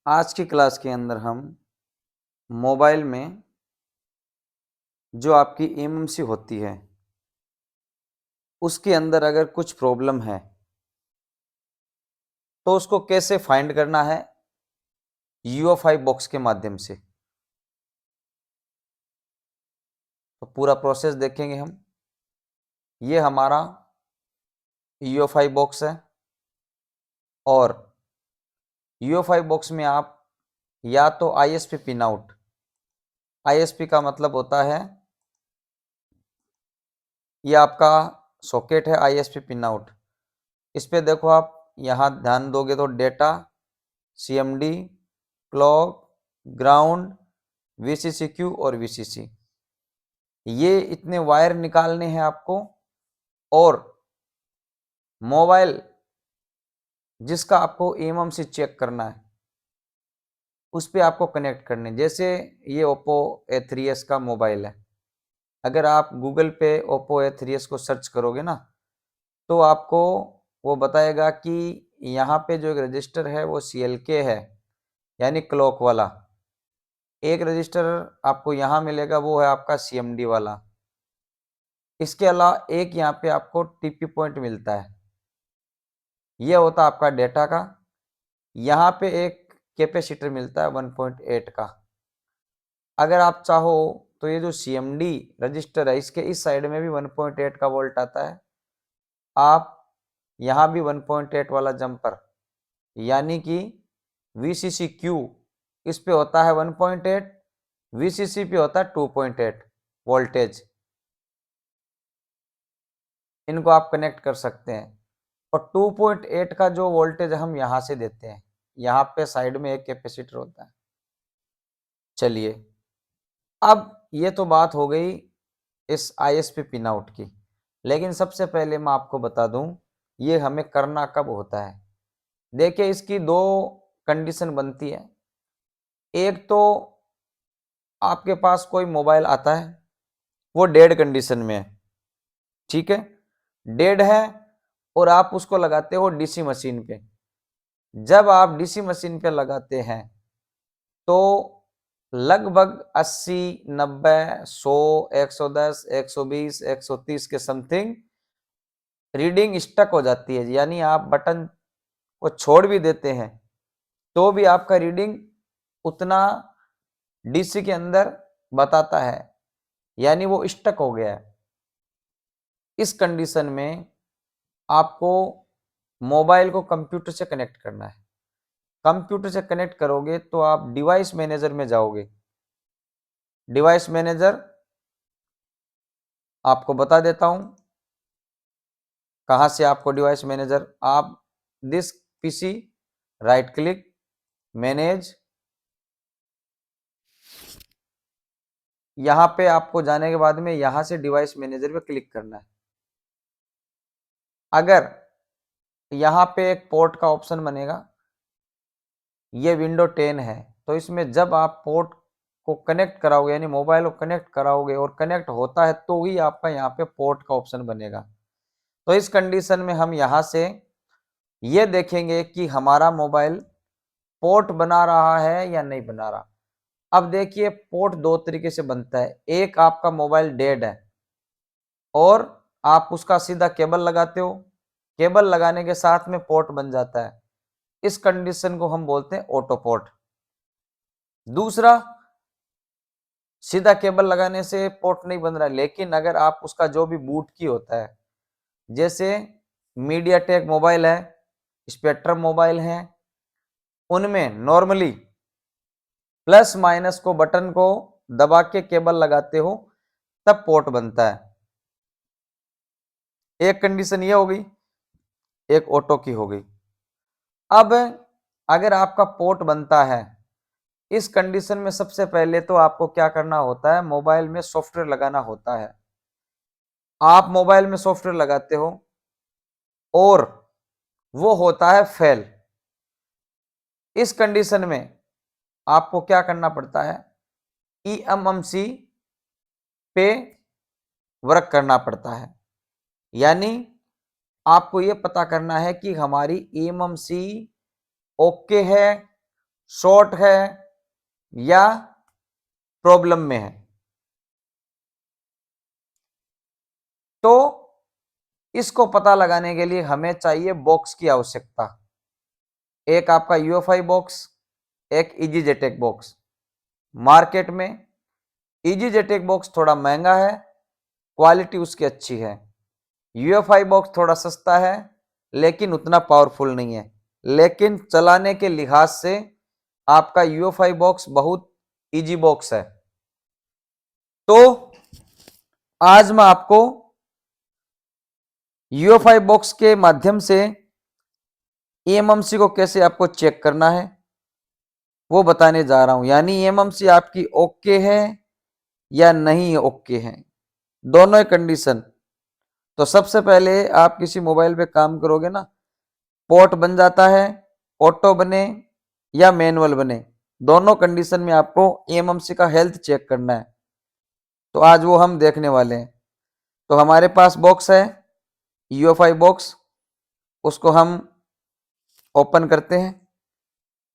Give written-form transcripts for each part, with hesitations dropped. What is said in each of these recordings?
आज की क्लास के अंदर हम मोबाइल में जो आपकी एमएमसी होती है उसके अंदर अगर कुछ प्रॉब्लम है तो उसको कैसे फाइंड करना है यूएफआई बॉक्स के माध्यम से। तो पूरा प्रोसेस देखेंगे हम। ये हमारा यूएफआई बॉक्स है और यूएफआई बॉक्स में आप या तो आईएसपी पिन आउट, आईएसपी का मतलब होता है ये आपका सॉकेट है आईएसपी पिन आउट। इस पे देखो आप यहाँ ध्यान दोगे तो डेटा, सीएमडी, क्लॉक, ग्राउंड, वीसीसीक्यू और वीसीसी, ये इतने वायर निकालने हैं आपको। और मोबाइल जिसका आपको एमएमसी चेक करना है उस पे आपको कनेक्ट करने। जैसे ये ओप्पो A3s का मोबाइल है, अगर आप गूगल पे ओप्पो A3s को सर्च करोगे ना तो आपको वो बताएगा कि यहाँ पे जो एक रजिस्टर है वो CLK है यानी क्लॉक वाला। एक रजिस्टर आपको यहाँ मिलेगा वो है आपका CMD वाला। इसके अलावा एक यहाँ पे आपको टीपी पॉइंट मिलता है, ये होता है आपका डेटा का। यहाँ पे एक कैपेसिटर मिलता है 1.8 का। अगर आप चाहो तो ये जो CMD रजिस्टर है इसके इस साइड में भी 1.8 का वोल्ट आता है। आप यहाँ भी 1.8 वाला जंपर यानी कि VCCQ इस पे होता है 1.8, VCC पे होता है 2.8 वोल्टेज। इनको आप कनेक्ट कर सकते हैं और 2.8 का जो वोल्टेज हम यहाँ से देते हैं, यहाँ पे साइड में एक कैपेसिटर होता है। चलिए, अब ये तो बात हो गई इस आईएसपी पिन आउट की, लेकिन सबसे पहले मैं आपको बता दूं ये हमें करना कब होता है। देखिए, इसकी दो कंडीशन बनती है। एक तो आपके पास कोई मोबाइल आता है वो डेड कंडीशन में है, ठीक है, डेड है और आप उसको लगाते हो डीसी मशीन पे। जब आप डीसी मशीन पे लगाते हैं तो लगभग 80, 90, 100, 110, 120, 130 के समथिंग रीडिंग स्टक हो जाती है। यानी आप बटन को छोड़ भी देते हैं तो भी आपका रीडिंग उतना डीसी के अंदर बताता है, यानी वो स्टक हो गया है। इस कंडीशन में आपको मोबाइल को कंप्यूटर से कनेक्ट करना है। कंप्यूटर से कनेक्ट करोगे तो आप डिवाइस मैनेजर में जाओगे। डिवाइस मैनेजर आपको बता देता हूं कहां से आपको डिवाइस मैनेजर। आप this PC, right click, manage, यहां पे आपको जाने के बाद में यहां से डिवाइस मैनेजर पे क्लिक करना है। अगर यहां पे एक पोर्ट का ऑप्शन बनेगा, ये विंडो 10 है, तो इसमें जब आप पोर्ट को कनेक्ट कराओगे यानी मोबाइल को कनेक्ट कराओगे और कनेक्ट होता है तो ही आपका यहाँ पे पोर्ट का ऑप्शन बनेगा। तो इस कंडीशन में हम यहाँ से ये देखेंगे कि हमारा मोबाइल पोर्ट बना रहा है या नहीं बना रहा। अब देखिए, पोर्ट दो तरीके से बनता है। एक, आपका मोबाइल डेड है और आप उसका सीधा केबल लगाते हो, केबल लगाने के साथ में पोर्ट बन जाता है। इस कंडीशन को हम बोलते हैं ऑटो पोर्ट। दूसरा, सीधा केबल लगाने से पोर्ट नहीं बन रहा है, लेकिन अगर आप उसका जो भी बूट की होता है, जैसे मीडियाटेक मोबाइल है, स्पेक्ट्रम मोबाइल है, उनमें नॉर्मली प्लस माइनस को बटन को दबा के केबल लगाते हो तब पोर्ट बनता है। एक कंडीशन ये हो गई, एक ऑटो की हो गई। अब अगर आपका पोर्ट बनता है, इस कंडीशन में सबसे पहले तो आपको क्या करना होता है, मोबाइल में सॉफ्टवेयर लगाना होता है। आप मोबाइल में सॉफ्टवेयर लगाते हो और वो होता है फेल। इस कंडीशन में आपको क्या करना पड़ता है, ईएमएमसी पे वर्क करना पड़ता है। यानी आपको ये पता करना है कि हमारी ईएमएमसी ओके है, शॉर्ट है या प्रॉब्लम में है। तो इसको पता लगाने के लिए हमें चाहिए बॉक्स की आवश्यकता। एक आपका यूएफआई बॉक्स, एक इजीजेटेक बॉक्स। मार्केट में इजीजेटेक बॉक्स थोड़ा महंगा है, क्वालिटी उसकी अच्छी है। यूएफआई बॉक्स थोड़ा सस्ता है लेकिन उतना पावरफुल नहीं है, लेकिन चलाने के लिहाज से आपका यूएफआई बॉक्स बहुत इजी बॉक्स है। तो आज मैं आपको यूएफआई बॉक्स के माध्यम से ईएमएमसी को कैसे आपको चेक करना है वो बताने जा रहा हूं। यानी ईएमएमसी आपकी ओके है या नहीं ओके है, दोनों ही कंडीशन। तो सबसे पहले आप किसी मोबाइल पे काम करोगे ना, पोर्ट बन जाता है, ऑटो बने या मैनुअल बने, दोनों कंडीशन में आपको ईएमएमसी का हेल्थ चेक करना है। तो आज वो हम देखने वाले हैं। तो हमारे पास बॉक्स है यूएफआई बॉक्स, उसको हम ओपन करते हैं।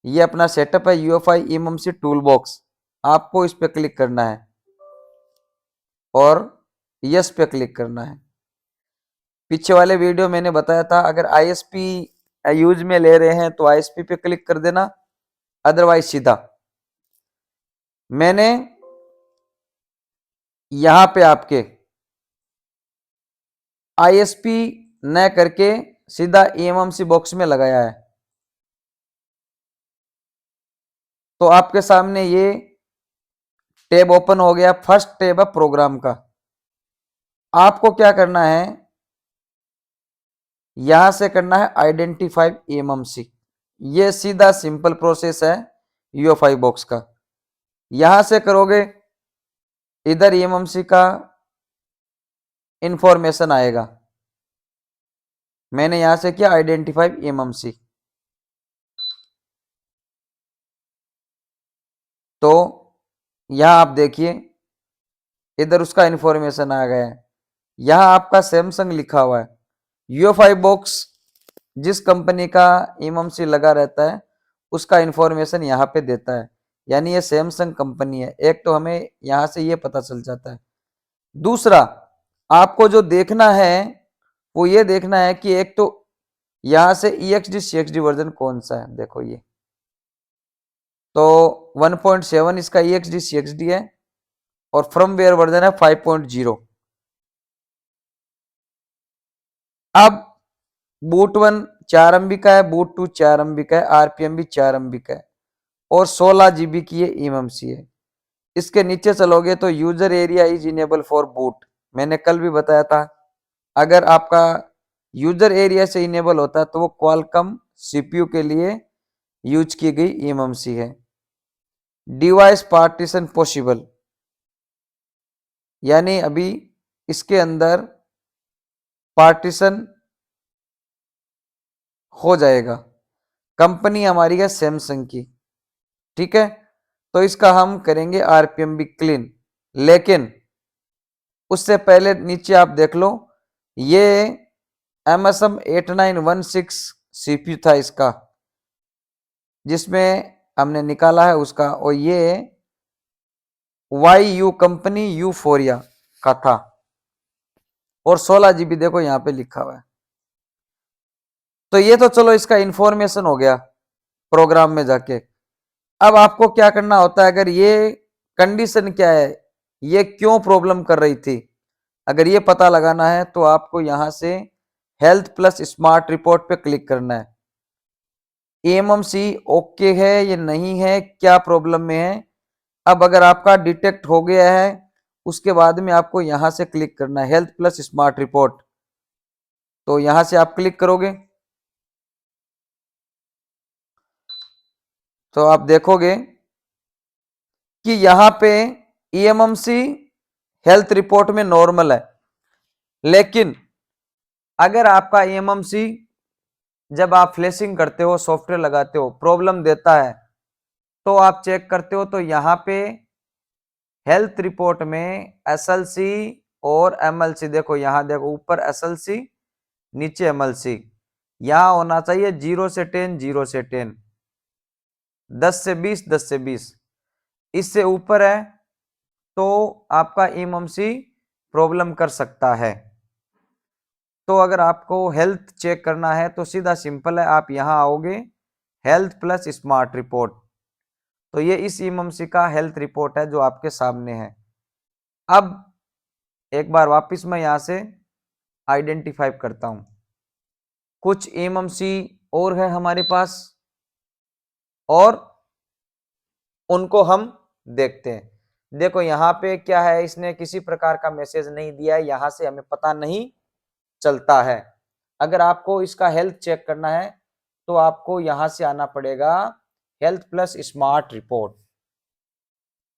ये अपना सेटअप है यूएफआई ईएमएमसी टूल बॉक्स। आपको इस पे क्लिक करना है और यस पे क्लिक करना है। पीछे वाले वीडियो मैंने बताया था, अगर आईएसपी यूज में ले रहे हैं तो आईएसपी पे क्लिक कर देना, अदरवाइज सीधा। मैंने यहां पे आपके आईएसपी न करके सीधा ईएमएमसी बॉक्स में लगाया है। तो आपके सामने ये टैब ओपन हो गया। फर्स्ट टैब है प्रोग्राम का। आपको क्या करना है, यहां से करना है आइडेंटिफाई ईएमएमसी। ये सीधा सिंपल प्रोसेस है यूएफआई बॉक्स का। यहां से करोगे, इधर ईएमएमसी का इंफॉर्मेशन आएगा। मैंने यहां से किया आइडेंटिफाई ईएमएमसी। तो यहां आप देखिए, इधर उसका इंफॉर्मेशन आ गया है। यहां आपका सैमसंग लिखा हुआ है। यूएफआई बॉक्स जिस कंपनी का ईएमएमसी लगा रहता है उसका इंफॉर्मेशन यहाँ पे देता है, यानी ये सैमसंग कंपनी है। एक तो हमें यहां से ये पता चल जाता है। दूसरा, आपको जो देखना है वो ये देखना है कि एक तो यहां से EXD CXD वर्जन कौन सा है। देखो ये तो 1.7 इसका EXD CXD है और फर्मवेयर वर्जन है 5.0। अब बूट 1 4 MB का है, बूट 2 4 MB का है, आरपीएम भी 4 MB का है और 16 GB की ये ईएमएमसी है। इसके नीचे चलोगे तो user area is enable for boot. मैंने कल भी बताया था, अगर आपका यूजर एरिया से इनेबल होता है तो वो क्वालकॉम सीपीयू के लिए यूज की गई ईएमएमसी है। डिवाइस पार्टीशन पॉसिबल, यानी अभी इसके अंदर पार्टीशन हो जाएगा। कंपनी हमारी है सैमसंग की, ठीक है। तो इसका हम करेंगे आरपीएम भी क्लीन, लेकिन उससे पहले नीचे आप देख लो, ये MSM 8916 सीपीयू था इसका, जिसमें हमने निकाला है उसका, और ये YU कंपनी यूफोरिया का था और 16 GB देखो यहाँ पे लिखा हुआ है। तो ये तो चलो इसका इंफॉर्मेशन हो गया प्रोग्राम में जाके। अब आपको क्या करना होता है, अगर ये कंडीशन क्या है, ये क्यों प्रॉब्लम कर रही थी, अगर ये पता लगाना है तो आपको यहां से हेल्थ प्लस स्मार्ट रिपोर्ट पे क्लिक करना है। ईएमएमसी ओके है या नहीं है, क्या प्रॉब्लम में है। अब अगर आपका डिटेक्ट हो गया है, उसके बाद में आपको यहां से क्लिक करना है हेल्थ प्लस स्मार्ट रिपोर्ट। तो यहां से आप क्लिक करोगे तो आप देखोगे कि यहां पे ईएमएमसी हेल्थ रिपोर्ट में नॉर्मल है, लेकिन अगर आपका ईएमएमसी जब आप फ्लैशिंग करते हो, सॉफ्टवेयर लगाते हो, प्रॉब्लम देता है, तो आप चेक करते हो तो यहाँ पे हेल्थ रिपोर्ट में SLC और MLC, देखो यहाँ देखो, ऊपर SLC नीचे MLC, यहाँ होना चाहिए 0 से 10 0 से 10। 10 से 20, 10 से 20, इससे ऊपर है तो आपका एमएमसी प्रॉब्लम कर सकता है। तो अगर आपको हेल्थ चेक करना है तो सीधा सिंपल है, आप यहां आओगे हेल्थ प्लस स्मार्ट रिपोर्ट, तो ये इस एमएमसी का हेल्थ रिपोर्ट है जो आपके सामने है। अब एक बार वापस मैं यहां से आइडेंटिफाई करता हूं, कुछ एमएमसी और है हमारे पास और उनको हम देखते हैं। देखो यहाँ पे क्या है, इसने किसी प्रकार का मैसेज नहीं दिया है, यहां से हमें पता नहीं चलता है। अगर आपको इसका हेल्थ चेक करना है तो आपको यहां से आना पड़ेगा हेल्थ प्लस स्मार्ट रिपोर्ट।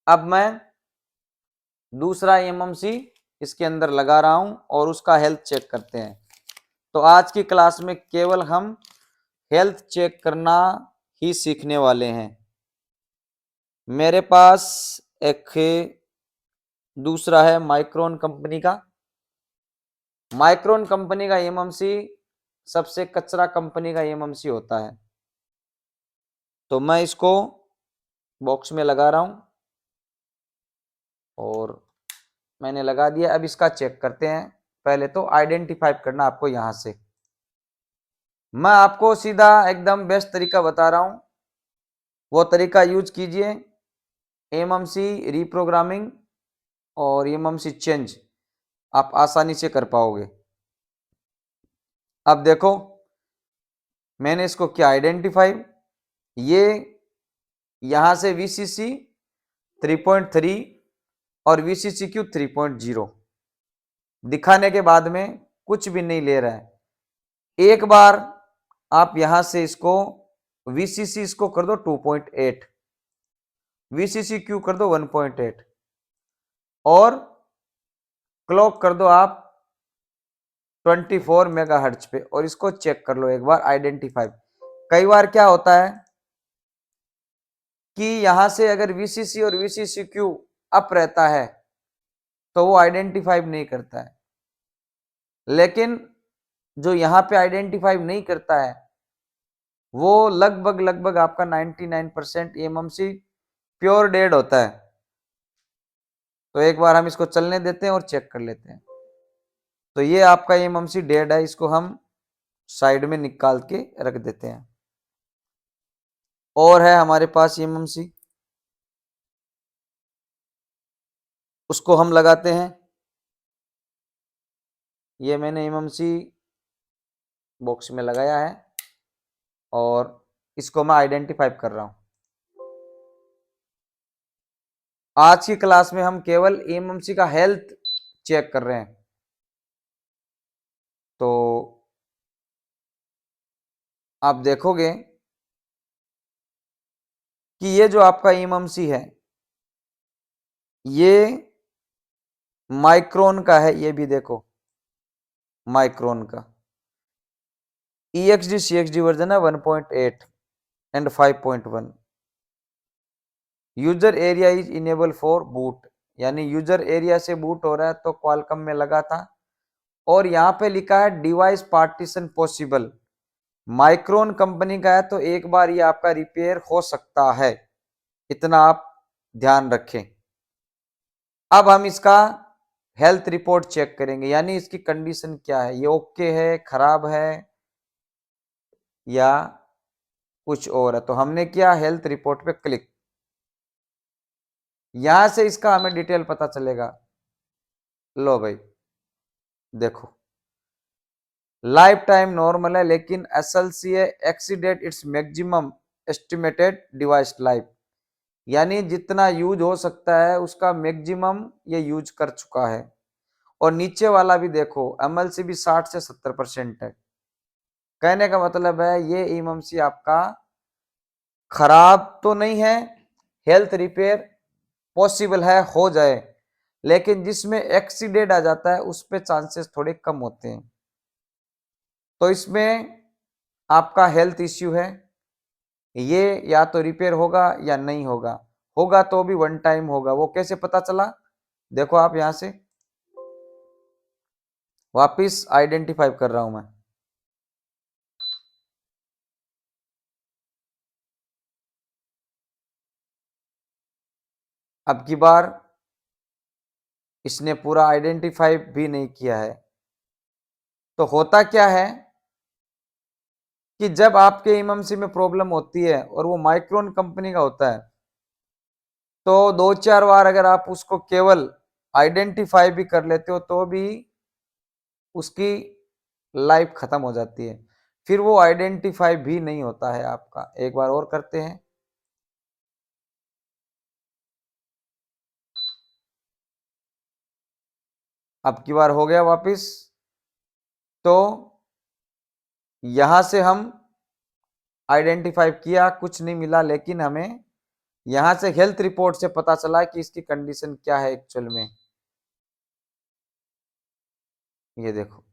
अब मैं दूसरा एमएमसी इसके अंदर लगा रहा हूं और उसका हेल्थ चेक करते हैं। तो आज की क्लास में केवल हम हेल्थ चेक करना ही सीखने वाले हैं। मेरे पास एक दूसरा है माइक्रोन कंपनी का। माइक्रोन कंपनी का एमएमसी सबसे कचरा कंपनी का एमएमसी होता है। तो मैं इसको बॉक्स में लगा रहा हूं और मैंने लगा दिया। अब इसका चेक करते हैं। पहले तो आइडेंटिफाई करना आपको यहां से। मैं आपको सीधा एकदम बेस्ट तरीका बता रहा हूं, वो तरीका यूज कीजिए। एमएमसी रीप्रोग्रामिंग और एमएमसी चेंज आप आसानी से कर पाओगे। अब देखो मैंने इसको क्या आइडेंटिफाई, ये यहां से VCC 3.3 और VCCQ 3.0 दिखाने के बाद में कुछ भी नहीं ले रहा है। एक बार आप यहां से इसको VCC इसको कर दो 2.8, VCCQ कर दो 1.8 और क्लॉक कर दो आप 24 मेगाहर्ट्ज पे और इसको चेक कर लो एक बार आइडेंटिफाई। कई बार क्या होता है कि यहां से अगर VCC और VCCQ अप रहता है तो वो आइडेंटिफाई नहीं करता है, लेकिन जो यहां पे आइडेंटिफाई नहीं करता है वो लगभग आपका 99% एमएमसी प्योर डेड होता है। तो एक बार हम इसको चलने देते हैं और चेक कर लेते हैं। तो ये आपका एमएमसी डेड है, इसको हम साइड में निकाल के रख देते हैं। और है हमारे पास एमएमसी, उसको हम लगाते हैं। ये मैंने एमएमसी बॉक्स में लगाया है और इसको मैं आइडेंटिफाई कर रहा हूं। आज की क्लास में हम केवल एमएमसी का हेल्थ चेक कर रहे हैं। तो आप देखोगे कि ये जो आपका एमएमसी है ये माइक्रोन का है। ये भी देखो माइक्रोन का EXD CXD वर्जन है 1.8 and 5.1। User area is enable for boot, यानी यूजर एरिया से बूट हो रहा है तो क्वालकॉम में लगा था। और यहाँ पे लिखा है device partition possible, micron company का है तो एक बार ये आपका रिपेयर हो सकता है, इतना आप ध्यान रखें। अब हम इसका हेल्थ रिपोर्ट चेक करेंगे, यानी इसकी कंडीशन क्या है, ये ओके है, खराब है या कुछ और है। तो हमने किया हेल्थ रिपोर्ट पे क्लिक, यहां से इसका हमें डिटेल पता चलेगा। लो भाई देखो लाइफ टाइम नॉर्मल है लेकिन SLC exceeded its maximum estimated device life, यानी जितना यूज हो सकता है उसका मैक्सिमम ये यूज कर चुका है। और नीचे वाला भी देखो MLC भी 60 से 70% है। कहने का मतलब है ये एमएमसी आपका खराब तो नहीं है, हेल्थ रिपेयर पॉसिबल है, हो जाए, लेकिन जिसमें एक्सीडेंट आ जाता है उस पे चांसेस थोड़े कम होते हैं। तो इसमें आपका हेल्थ इश्यू है, ये या तो रिपेयर होगा या नहीं होगा। होगा तो भी वन टाइम होगा। वो कैसे पता चला, देखो आप यहां से वापिस आइडेंटिफाई कर रहा हूं मैं। अब की बार इसने पूरा आइडेंटिफाई भी नहीं किया है। तो होता क्या है कि जब आपके एमएमसी में प्रॉब्लम होती है और वो माइक्रोन कंपनी का होता है, तो 2-4 बार अगर आप उसको केवल आइडेंटिफाई भी कर लेते हो तो भी उसकी लाइफ खत्म हो जाती है, फिर वो आइडेंटिफाई भी नहीं होता है आपका। एक बार और करते हैं। अब की बार हो गया वापस। तो यहां से हम आइडेंटिफाई किया, कुछ नहीं मिला, लेकिन हमें यहां से हेल्थ रिपोर्ट से पता चला कि इसकी कंडीशन क्या है एक्चुअल में। ये देखो,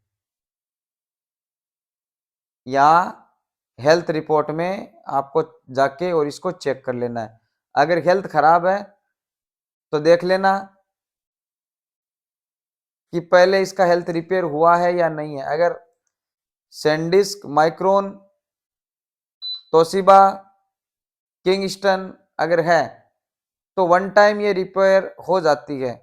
यहाँ हेल्थ रिपोर्ट में आपको जाके और इसको चेक कर लेना है। अगर हेल्थ खराब है तो देख लेना कि पहले इसका हेल्थ रिपेयर हुआ है या नहीं है। अगर सैंडिस्क, माइक्रोन, तोशिबा, किंगस्टन अगर है तो वन टाइम ये रिपेयर हो जाती है।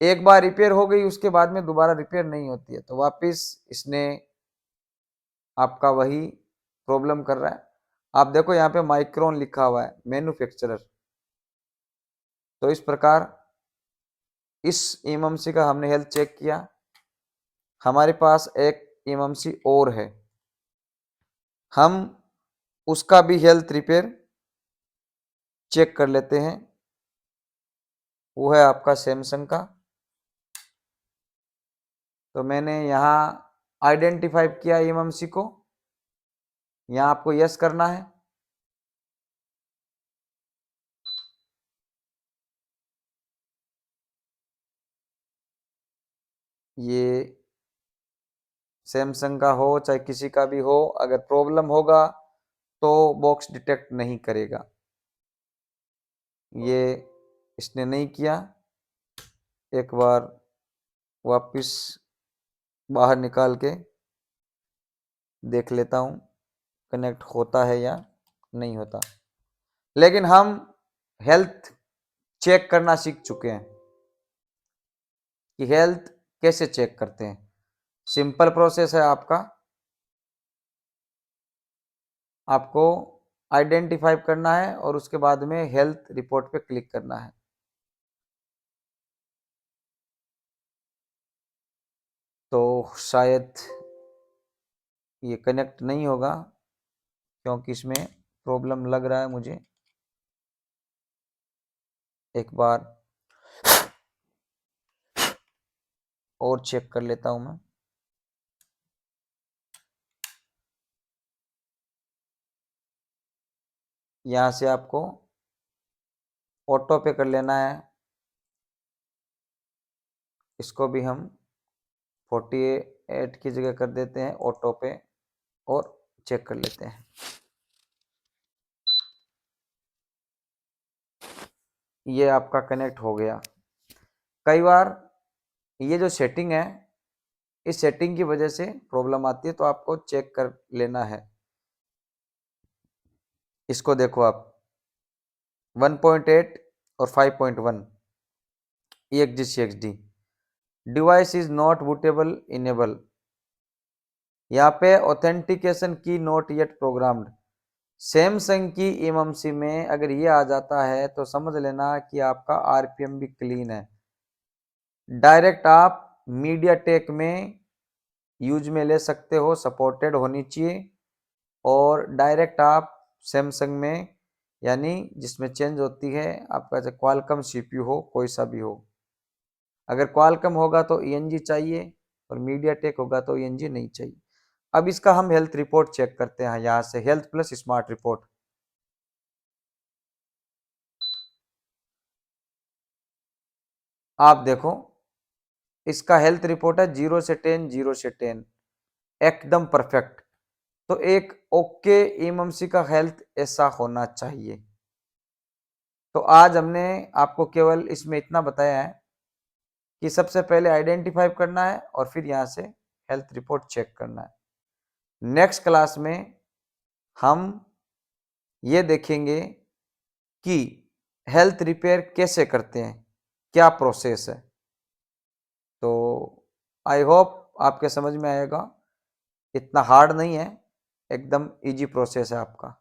एक बार रिपेयर हो गई उसके बाद में दोबारा रिपेयर नहीं होती है। तो वापस इसने आपका वही प्रॉब्लम कर रहा है। आप देखो यहाँ पे माइक्रोन लिखा हुआ है, मैन्युफैक्चरर। तो इस प्रकार इस एमएमसी का हमने हेल्थ चेक किया। हमारे पास एक एमएमसी और है, हम उसका भी हेल्थ रिपेयर चेक कर लेते हैं। वो है आपका सैमसंग का। तो मैंने यहाँ आइडेंटिफाई किया एमएमसी को, यहाँ आपको यस करना है। ये सैमसंग का हो चाहे किसी का भी हो, अगर प्रॉब्लम होगा तो बॉक्स डिटेक्ट नहीं करेगा। ये इसने नहीं किया। एक बार वापस बाहर निकाल के देख लेता हूँ कनेक्ट होता है या नहीं होता। लेकिन हम हेल्थ चेक करना सीख चुके हैं कि हेल्थ कैसे चेक करते हैं। सिंपल प्रोसेस है आपका। आपको आइडेंटिफाई करना है और उसके बाद में हेल्थ रिपोर्ट पे क्लिक करना है। तो शायद ये कनेक्ट नहीं होगा क्योंकि इसमें प्रॉब्लम लग रहा है मुझे। एक बार और चेक कर लेता हूं मैं। यहां से आपको ऑटो पे कर लेना है। इसको भी हम 48 की जगह कर देते हैं ऑटो पे और चेक कर लेते हैं। ये आपका कनेक्ट हो गया। कई बार ये जो सेटिंग है, इस सेटिंग की वजह से प्रॉब्लम आती है, तो आपको चेक कर लेना है। इसको देखो आप 1.8 और 5.1 EXD device is not bootable enable. यहाँ पे ऑथेंटिकेशन की नॉट येट प्रोग्राम्ड। सैमसंग की एमएमसी में अगर ये आ जाता है तो समझ लेना कि आपका आरपीएम भी क्लीन है। डायरेक्ट आप मीडिया टेक में यूज में ले सकते हो, सपोर्टेड होनी चाहिए। और डायरेक्ट आप सैमसंग में, यानी जिसमें चेंज होती है आपका, चाहे क्वालकॉम सीपीयू हो, कोई सा भी हो। अगर क्वालकॉम होगा तो ईएनजी चाहिए और मीडिया टेक होगा तो ईएनजी नहीं चाहिए। अब इसका हम हेल्थ रिपोर्ट चेक करते हैं। यहाँ से हेल्थ प्लस स्मार्ट रिपोर्ट। आप देखो इसका हेल्थ रिपोर्ट है 0 से 10, 0 से 10, एकदम परफेक्ट। तो एक ओके एमएमसी का हेल्थ ऐसा होना चाहिए। तो आज हमने आपको केवल इसमें इतना बताया है कि सबसे पहले आइडेंटिफाई करना है और फिर यहाँ से हेल्थ रिपोर्ट चेक करना है। नेक्स्ट क्लास में हम ये देखेंगे कि हेल्थ रिपेयर कैसे करते हैं, क्या प्रोसेस है। तो आई होप आपके समझ में आएगा, इतना हार्ड नहीं है, एकदम इजी प्रोसेस है आपका।